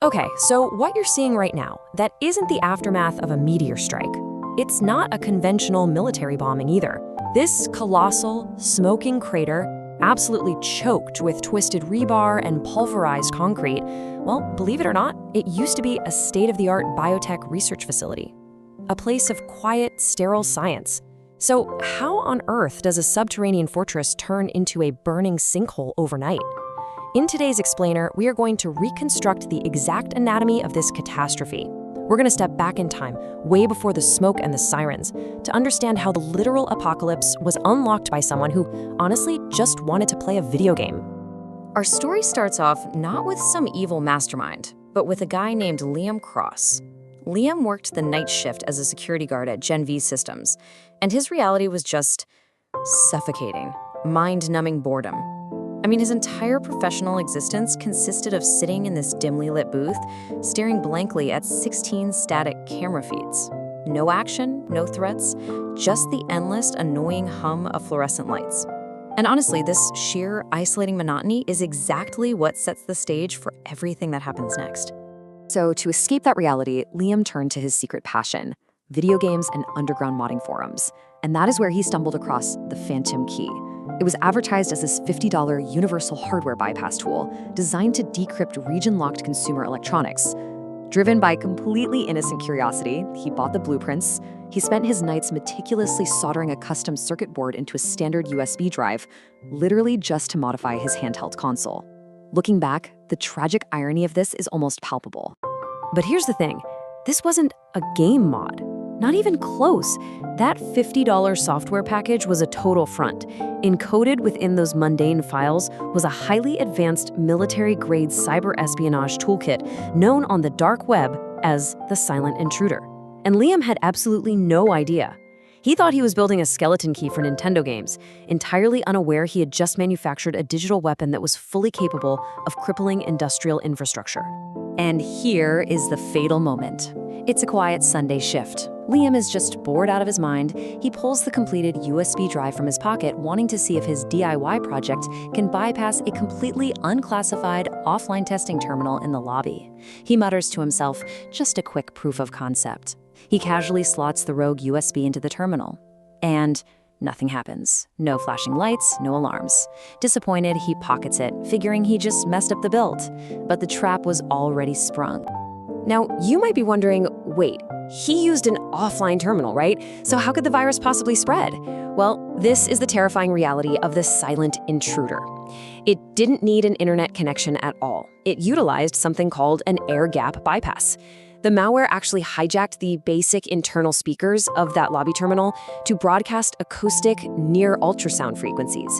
Okay, so what you're seeing right now, that isn't the aftermath of a meteor strike. It's not a conventional military bombing either. This colossal, smoking crater, absolutely choked with twisted rebar and pulverized concrete, well, believe it or not, it used to be a state-of-the-art biotech research facility. A place of quiet, sterile science. So how on earth does a subterranean fortress turn into a burning sinkhole overnight? In today's Explainer, we are going to reconstruct the exact anatomy of this catastrophe. We're going to step back in time, way before the smoke and the sirens, to understand how the literal apocalypse was unlocked by someone who, honestly, just wanted to play a video game. Our story starts off not with some evil mastermind, but with a guy named Liam Cross. Liam worked the night shift as a security guard at Gen V Systems, and his reality was just suffocating, mind-numbing boredom. I mean, his entire professional existence consisted of sitting in this dimly lit booth, staring blankly at 16 static camera feeds. No action, no threats, just the endless, annoying hum of fluorescent lights. And honestly, this sheer, isolating monotony is exactly what sets the stage for everything that happens next. So to escape that reality, Liam turned to his secret passion, video games and underground modding forums. And that is where he stumbled across the Phantom Key. It was advertised as this $50 universal hardware bypass tool designed to decrypt region-locked consumer electronics. Driven by completely innocent curiosity, he bought the blueprints. He spent his nights meticulously soldering a custom circuit board into a standard USB drive, literally just to modify his handheld console. Looking back, the tragic irony of this is almost palpable. But here's the thing, this wasn't a game mod. Not even close. That $50 software package was a total front. Encoded within those mundane files was a highly advanced military-grade cyber-espionage toolkit known on the dark web as the Silent Intruder. And Liam had absolutely no idea. He thought he was building a skeleton key for Nintendo games, entirely unaware he had just manufactured a digital weapon that was fully capable of crippling industrial infrastructure. And here is the fatal moment. It's a quiet Sunday shift. Liam is just bored out of his mind. He pulls the completed USB drive from his pocket, wanting to see if his DIY project can bypass a completely unclassified offline testing terminal in the lobby. He mutters to himself, just a quick proof of concept. He casually slots the rogue USB into the terminal. And nothing happens. No flashing lights, no alarms. Disappointed, he pockets it, figuring he just messed up the build. But the trap was already sprung. Now, you might be wondering, wait, he used an offline terminal, right? So how could the virus possibly spread? Well, this is the terrifying reality of the silent intruder. It didn't need an internet connection at all. It utilized something called an air gap bypass. The malware actually hijacked the basic internal speakers of that lobby terminal to broadcast acoustic near ultrasound frequencies.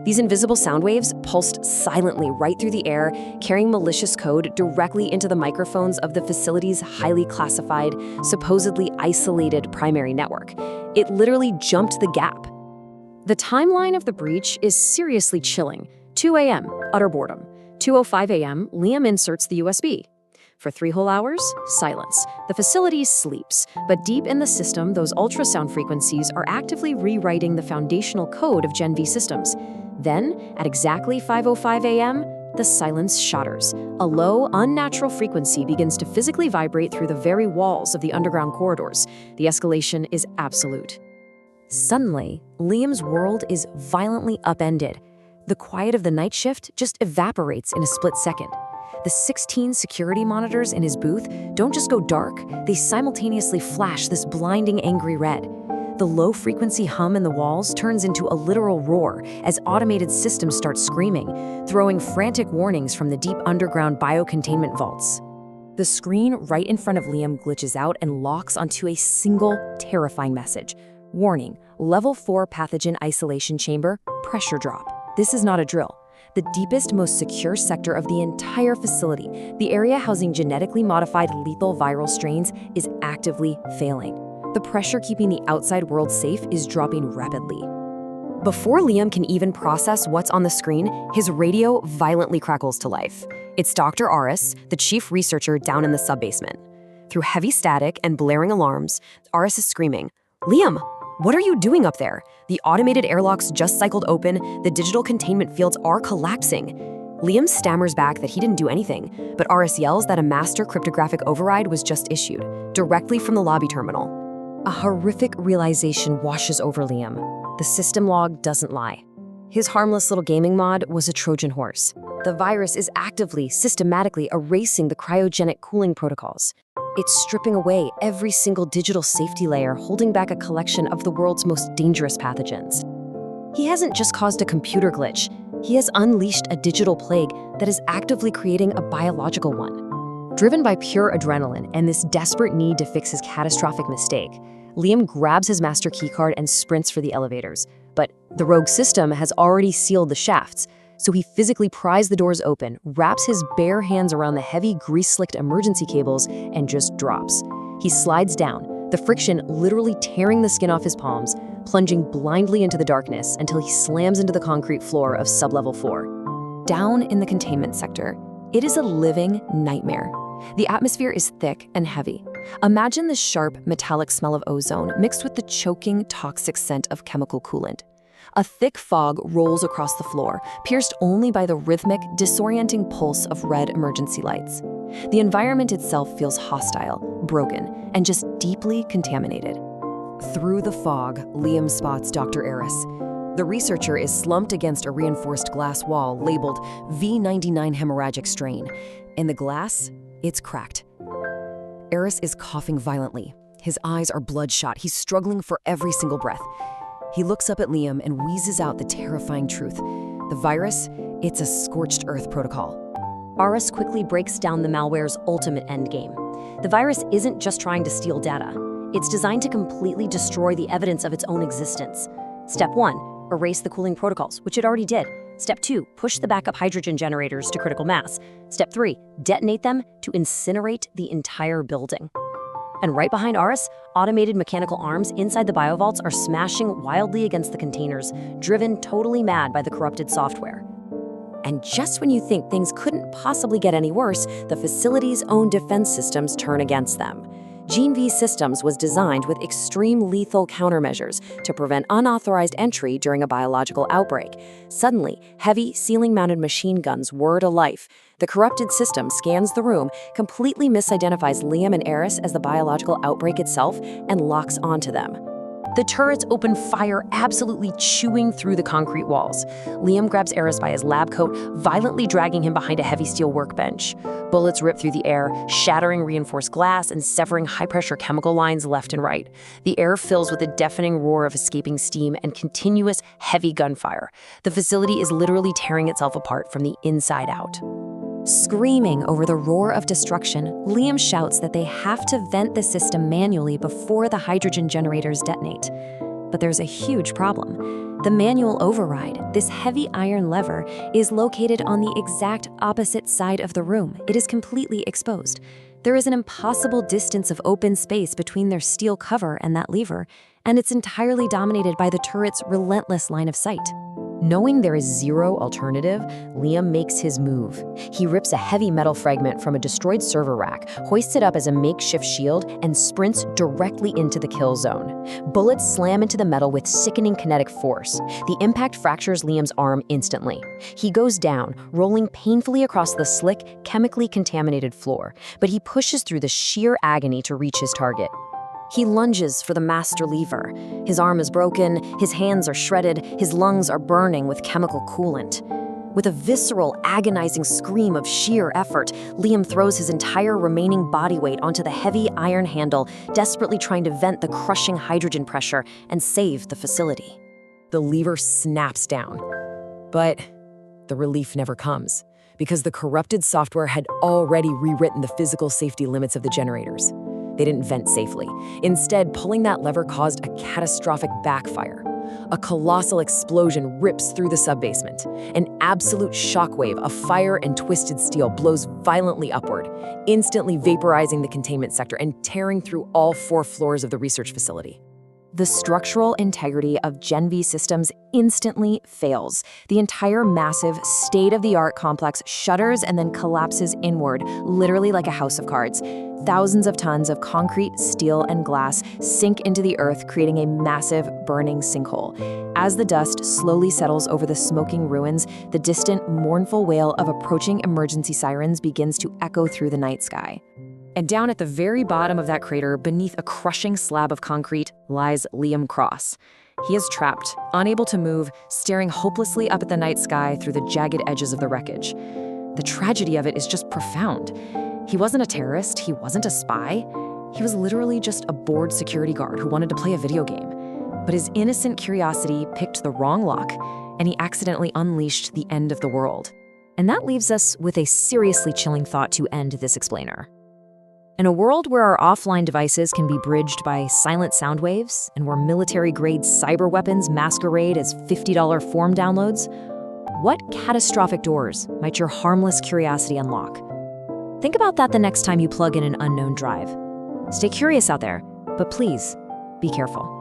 These invisible sound waves pulsed silently right through the air, carrying malicious code directly into the microphones of the facility's highly classified, supposedly isolated primary network. It literally jumped the gap. The timeline of the breach is seriously chilling. 2 a.m., utter boredom. 2:05 a.m., Liam inserts the USB. For 3 whole hours, silence. The facility sleeps, but deep in the system, those ultrasound frequencies are actively rewriting the foundational code of Gen V Systems. Then, at exactly 5:05 a.m., the silence shatters. A low, unnatural frequency begins to physically vibrate through the very walls of the underground corridors. The escalation is absolute. Suddenly, Liam's world is violently upended. The quiet of the night shift just evaporates in a split second. The 16 security monitors in his booth don't just go dark, they simultaneously flash this blinding angry red. The low-frequency hum in the walls turns into a literal roar as automated systems start screaming, throwing frantic warnings from the deep underground biocontainment vaults. The screen right in front of Liam glitches out and locks onto a single terrifying message. Warning, level 4 pathogen isolation chamber, pressure drop. This is not a drill. The deepest, most secure sector of the entire facility, the area housing genetically modified lethal viral strains, is actively failing. The pressure keeping the outside world safe is dropping rapidly. Before Liam can even process what's on the screen, his radio violently crackles to life. It's Dr. Aris, the chief researcher down in the subbasement. Through heavy static and blaring alarms, Aris is screaming, "Liam, what are you doing up there? The automated airlocks just cycled open, the digital containment fields are collapsing." Liam stammers back that he didn't do anything, but RS yells that a master cryptographic override was just issued, directly from the lobby terminal. A horrific realization washes over Liam. The system log doesn't lie. His harmless little gaming mod was a Trojan horse. The virus is actively, systematically erasing the cryogenic cooling protocols. It's stripping away every single digital safety layer, holding back a collection of the world's most dangerous pathogens. He hasn't just caused a computer glitch. He has unleashed a digital plague that is actively creating a biological one. Driven by pure adrenaline and this desperate need to fix his catastrophic mistake, Liam grabs his master keycard and sprints for the elevators. But the rogue system has already sealed the shafts, so he physically pries the doors open, wraps his bare hands around the heavy, grease-slicked emergency cables, and just drops. He slides down, the friction literally tearing the skin off his palms, plunging blindly into the darkness until he slams into the concrete floor of sublevel 4. Down in the containment sector, it is a living nightmare. The atmosphere is thick and heavy. Imagine the sharp, metallic smell of ozone mixed with the choking, toxic scent of chemical coolant. A thick fog rolls across the floor, pierced only by the rhythmic, disorienting pulse of red emergency lights. The environment itself feels hostile, broken, and just deeply contaminated. Through the fog, Liam spots Dr. Eris. The researcher is slumped against a reinforced glass wall labeled V99 hemorrhagic strain. In the glass, it's cracked. Eris is coughing violently. His eyes are bloodshot. He's struggling for every single breath. He looks up at Liam and wheezes out the terrifying truth. The virus, it's a scorched earth protocol. Eris quickly breaks down the malware's ultimate endgame. The virus isn't just trying to steal data. It's designed to completely destroy the evidence of its own existence. Step 1, erase the cooling protocols, which it already did. Step 2, push the backup hydrogen generators to critical mass. Step 3, detonate them to incinerate the entire building. And right behind Eris, automated mechanical arms inside the biovaults are smashing wildly against the containers, driven totally mad by the corrupted software. And just when you think things couldn't possibly get any worse, the facility's own defense systems turn against them. Gene V Systems was designed with extreme lethal countermeasures to prevent unauthorized entry during a biological outbreak. Suddenly, heavy ceiling-mounted machine guns whir to life. The corrupted system scans the room, completely misidentifies Liam and Eris as the biological outbreak itself, and locks onto them. The turrets open fire, absolutely chewing through the concrete walls. Liam grabs Eris by his lab coat, violently dragging him behind a heavy steel workbench. Bullets rip through the air, shattering reinforced glass and severing high-pressure chemical lines left and right. The air fills with a deafening roar of escaping steam and continuous, heavy gunfire. The facility is literally tearing itself apart from the inside out. Screaming over the roar of destruction, Liam shouts that they have to vent the system manually before the hydrogen generators detonate. But there's a huge problem. The manual override, this heavy iron lever, is located on the exact opposite side of the room. It is completely exposed. There is an impossible distance of open space between their steel cover and that lever, and it's entirely dominated by the turret's relentless line of sight. Knowing there is zero alternative, Liam makes his move. He rips a heavy metal fragment from a destroyed server rack, hoists it up as a makeshift shield, and sprints directly into the kill zone. Bullets slam into the metal with sickening kinetic force. The impact fractures Liam's arm instantly. He goes down, rolling painfully across the slick, chemically contaminated floor, but he pushes through the sheer agony to reach his target. He lunges for the master lever. His arm is broken, his hands are shredded, his lungs are burning with chemical coolant. With a visceral, agonizing scream of sheer effort, Liam throws his entire remaining body weight onto the heavy iron handle, desperately trying to vent the crushing hydrogen pressure and save the facility. The lever snaps down. But the relief never comes, because the corrupted software had already rewritten the physical safety limits of the generators. They didn't vent safely. Instead, pulling that lever caused a catastrophic backfire. A colossal explosion rips through the subbasement. An absolute shockwave of fire and twisted steel blows violently upward, instantly vaporizing the containment sector and tearing through all 4 floors of the research facility. The structural integrity of Gen V systems instantly fails. The entire massive, state-of-the-art complex shudders and then collapses inward, literally like a house of cards. Thousands of tons of concrete, steel, and glass sink into the earth, creating a massive, burning sinkhole. As the dust slowly settles over the smoking ruins, the distant, mournful wail of approaching emergency sirens begins to echo through the night sky. And down at the very bottom of that crater, beneath a crushing slab of concrete, lies Liam Cross. He is trapped, unable to move, staring hopelessly up at the night sky through the jagged edges of the wreckage. The tragedy of it is just profound. He wasn't a terrorist, he wasn't a spy. He was literally just a bored security guard who wanted to play a video game. But his innocent curiosity picked the wrong lock, and he accidentally unleashed the end of the world. And that leaves us with a seriously chilling thought to end this explainer. In a world where our offline devices can be bridged by silent sound waves and where military-grade cyber weapons masquerade as $50 form downloads, what catastrophic doors might your harmless curiosity unlock? Think about that the next time you plug in an unknown drive. Stay curious out there, but please, be careful.